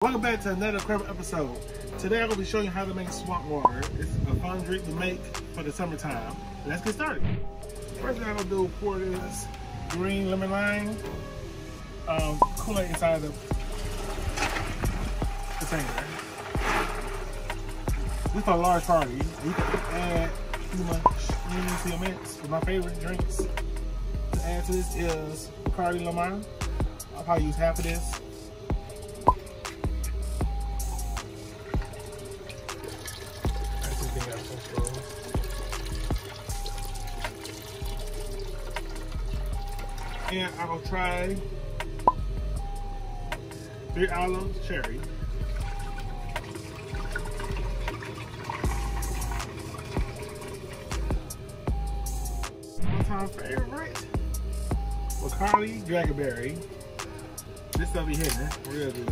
Welcome back to another incredible episode. Today I'm going to be showing you how to make swamp water. It's a fun drink to make for the summertime. Let's get started. First thing I'm going to do is pour this green lemon lime Kool inside the container. This for a large party. You can add too much to your mix. But my favorite drinks to add to this is Bacardi Limon. I'll probably use half of this. And I'll try 3 olives cherry. One time favorite, Bacardi Dragonberry. This will be hitting it real good.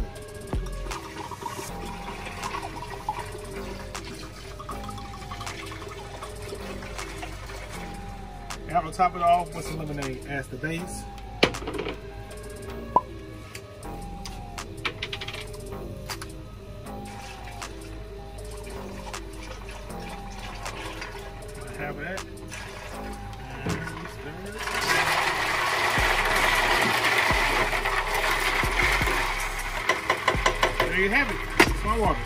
And I'm gonna top it off with some lemonade as the base. I have that. And there you have it. Swamp water.